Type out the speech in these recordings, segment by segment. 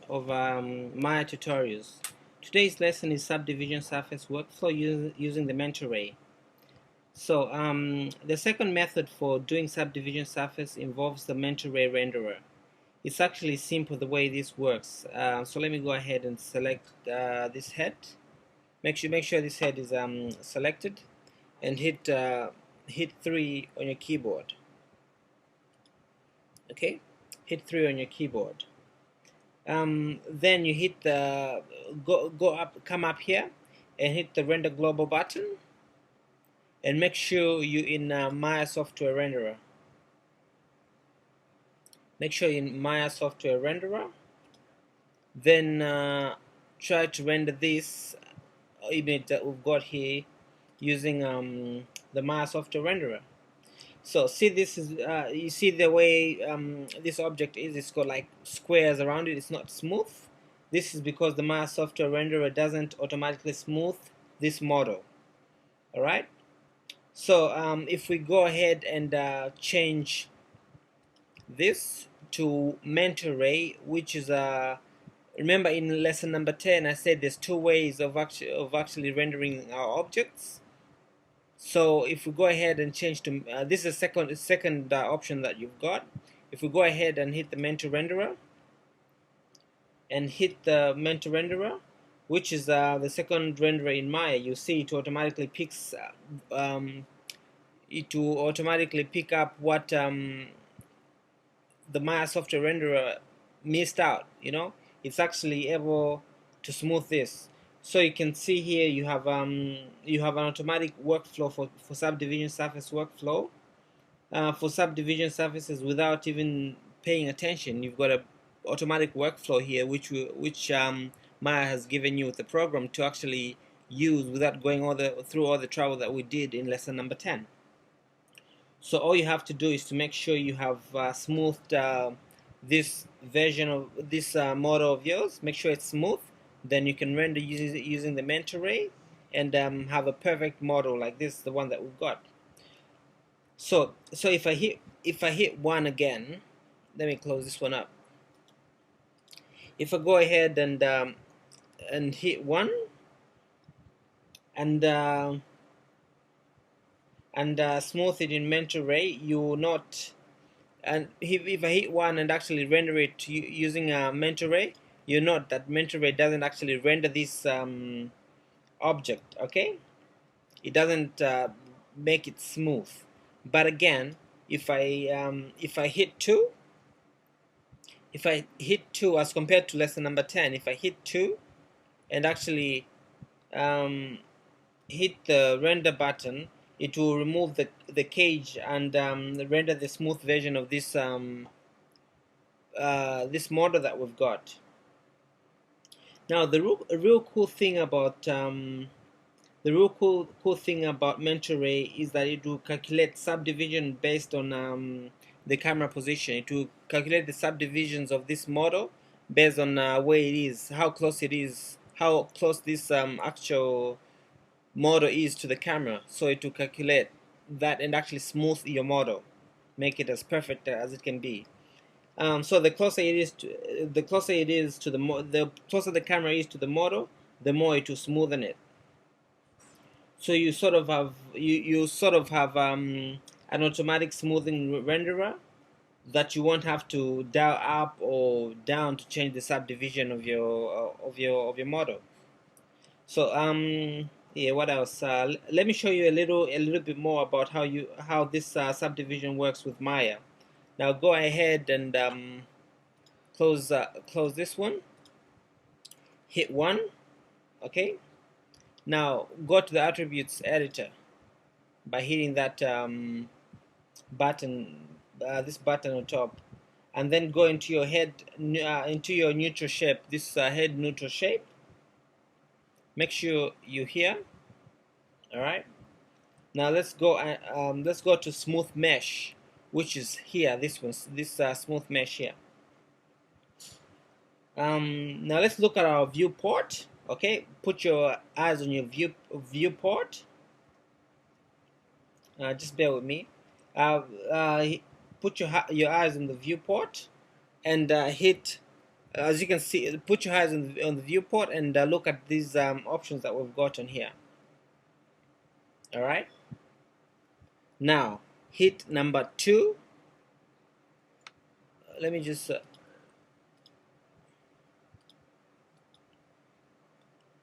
of Maya tutorials. Today's lesson is subdivision surface workflow using the mentor ray. So the second method for doing subdivision surface involves the mentor ray renderer. It's actually simple the way this works. So let me go ahead and select this head. Make sure this head is selected, and hit 3 on your keyboard. Okay, hit 3 on your keyboard. Then you hit the come up here and hit the render global button, and make sure you're in Maya Software Renderer. Make sure you're in Maya Software Renderer. Then try to render this image that we've got here using the Maya Software Renderer. So see, this is you see the way this object is. It's got like squares around it. It's not smooth. This is because the Maya Software Renderer doesn't automatically smooth this model. All right. So if we go ahead and change this to mentor ray, which is remember in lesson number 10 I said there's two ways of actually rendering our objects. So if we go ahead and change to this is a second option that you've got. If we go ahead and hit the mentor renderer and hit the mentor renderer, which is the second renderer in Maya, you see it automatically picks it will automatically pick up what the Maya software renderer missed out. It's actually able to smooth this. So you can see here you have an automatic workflow for subdivision surface workflow for subdivision surfaces without even paying attention. You've got an automatic workflow here which Maya has given you with the program to actually use without going through all the trouble that we did in lesson number 10. So all you have to do is to make sure you have smoothed this version of this model of yours. Make sure it's smooth. Then you can render using the mentor ray and have a perfect model like this, the one that we've got. So if I hit 1 again, let me close this one up. If I go ahead and hit 1 and smooth it in mentor ray, you will not. And if I hit 1 and actually render it using a mentor ray, you note that mentor ray doesn't actually render this object. Okay, it doesn't make it smooth. But again, if I hit 2, as compared to lesson number 10, if I hit 2 and actually hit the render button, it will remove the cage and render the smooth version of this this model that we've got. Now the real cool thing about mentor ray is that it will calculate subdivision based on the camera position. It will calculate the subdivisions of this model based on where it is, how close this actual model is to the camera. So it will calculate that and actually smooth your model, make it as perfect as it can be. So the closer the closer the camera is to the model, the more it will smoothen it. So you sort of have an automatic smoothing renderer that you won't have to dial up or down to change the subdivision of your model. So yeah, what else? Let me show you a little bit more about how this subdivision works with Maya. Now go ahead and close this one. Hit 1. Okay. Now go to the attributes editor by hitting that button, this button on top, and then go into your head, into your neutral shape. This head neutral shape. Make sure you're here. All right. Now let's go to smooth mesh, which is here. This smooth mesh here. Now let's look at our viewport. Okay, put your eyes on your viewport. Just bear with me. Put your eyes on the viewport and hit as you can see, put your eyes on the viewport and look at these options that we've got on here. All right, now hit number 2. Let me just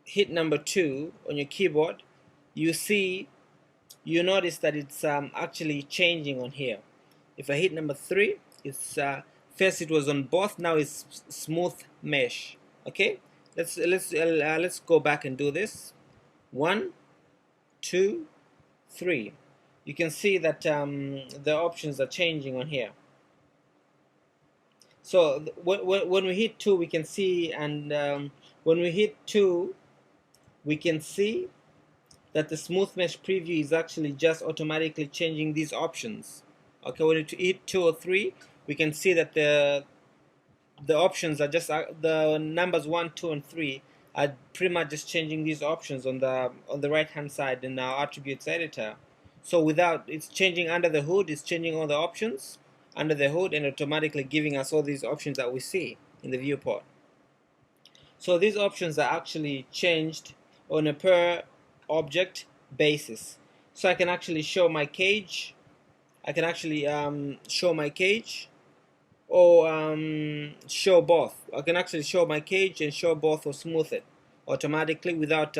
hit number 2 on your keyboard. You notice that it's actually changing on here. If I hit number 3, it's first it was on both, now it's smooth mesh. Okay, let's go back and do this. 1, 2, 3. You can see that the options are changing on here. So when we hit 2, we can see, and when we hit 2, we can see that the smooth mesh preview is actually just automatically changing these options. Okay, when you hit 2 or 3, we can see that the options are just the numbers 1, 2, and 3 are pretty much just changing these options on the right hand side in our attributes editor. So without, it's changing under the hood, it's changing all the options under the hood and automatically giving us all these options that we see in the viewport. So these options are actually changed on a per object basis. So I can actually show my cage. I can actually show my cage, or show both. I can actually show my cage and show both, or smooth it automatically without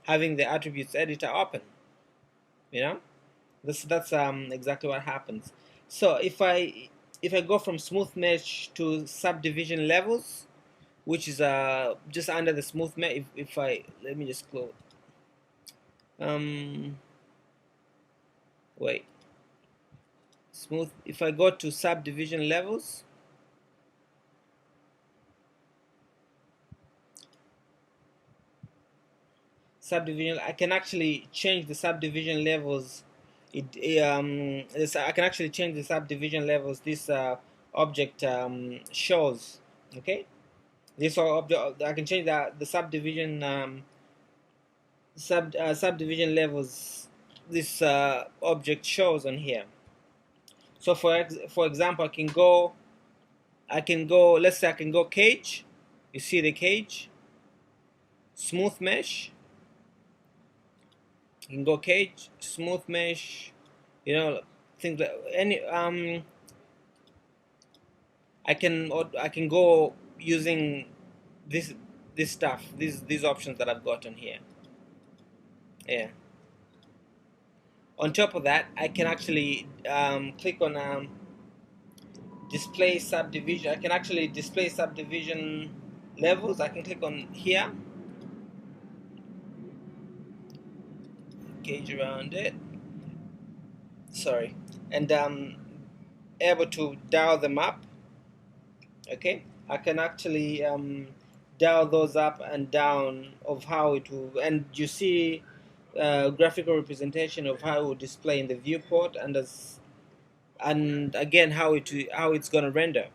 having the attributes editor open. You know, that's exactly what happens. So if I go from smooth mesh to subdivision levels, which is just under the smooth mesh, if I let me just close. Wait, smooth. If I go to subdivision levels, I can actually change the subdivision levels. I can actually change the subdivision levels this object shows. Okay, this object, I can change the subdivision subdivision levels this object shows on here. So for example, I can go, let's say I can go cage. You see the cage, smooth mesh. You can go cage, smooth mesh, you know, things like any I can go using this stuff, these options that I've got on here. Yeah. On top of that, I can actually click on display subdivision. I can actually display subdivision levels. I can click on here, gauge around it. Sorry, and able to dial them up. Okay, I can actually dial those up and down of how it will, and you see graphical representation of how it will display in the viewport, and again how it's going to render.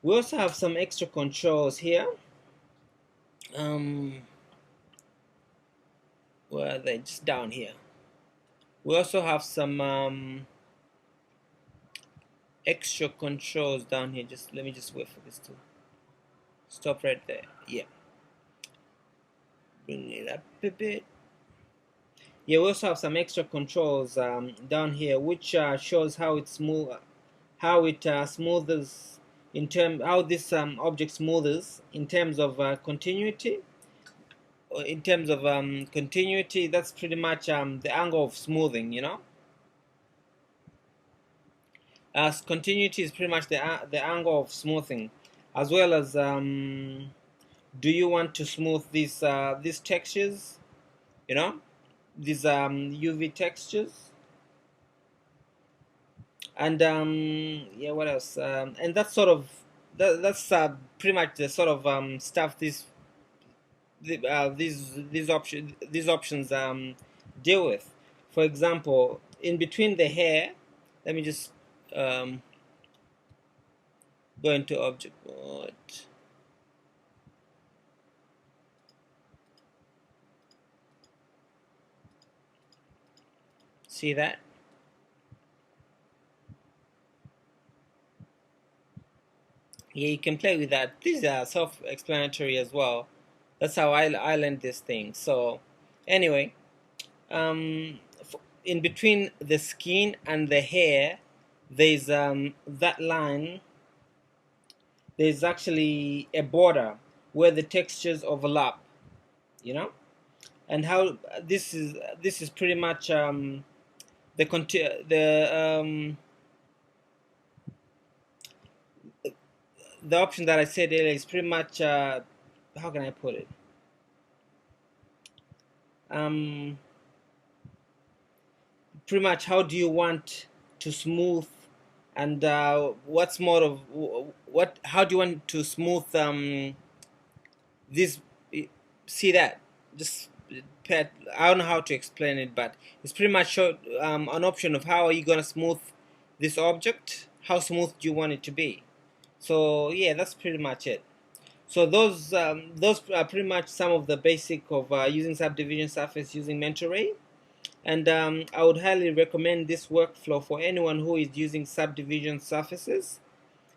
We also have some extra controls here. Where are they? Just down here. We also have some extra controls down here. Just let me just wait for this to stop right there. Yeah. Bring it up a bit. Yeah, we also have some extra controls down here, which shows how it smooths in term how this object smooths in terms of continuity. In terms of continuity, that's pretty much the angle of smoothing. You know, as continuity is pretty much the angle of smoothing, as well as do you want to smooth these textures? You know, these UV textures. And yeah, what else? And that's sort of that's pretty much the sort of stuff these options deal with. For example, in between the hair, let me just um, go into object mode. See that? Yeah, you can play with that. These are self-explanatory as well. That's how I learned this thing. So anyway, in between the skin and the hair, there's that line. There's actually a border where the textures overlap. You know, and how this is pretty much the the option that I said earlier is pretty much how can I put it? Um, Pretty much how do you want to smooth, and what's more of what? How do you want to smooth this? See that? Just pet. I don't know how to explain it, but it's pretty much an option of how are you gonna smooth this object? How smooth do you want it to be? So yeah, that's pretty much it. So those are pretty much some of the basic of using subdivision surface using Mentoray. And I would highly recommend this workflow for anyone who is using subdivision surfaces.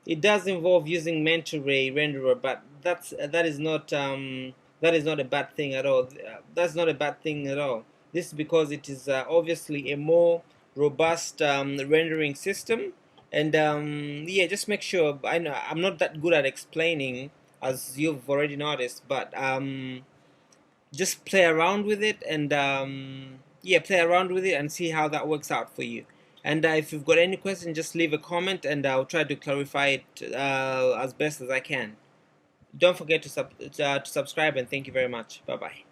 It does involve using Mentoray renderer, but that is not a bad thing at all. That's not a bad thing at all. This is because it is obviously a more robust rendering system. And yeah, just make sure. I know I'm not that good at explaining, as you've already noticed, but just play around with it, and yeah, play around with it and see how that works out for you. And if you've got any question, just leave a comment and I'll try to clarify it as best as I can. Don't forget to subscribe, and thank you very much. Bye bye.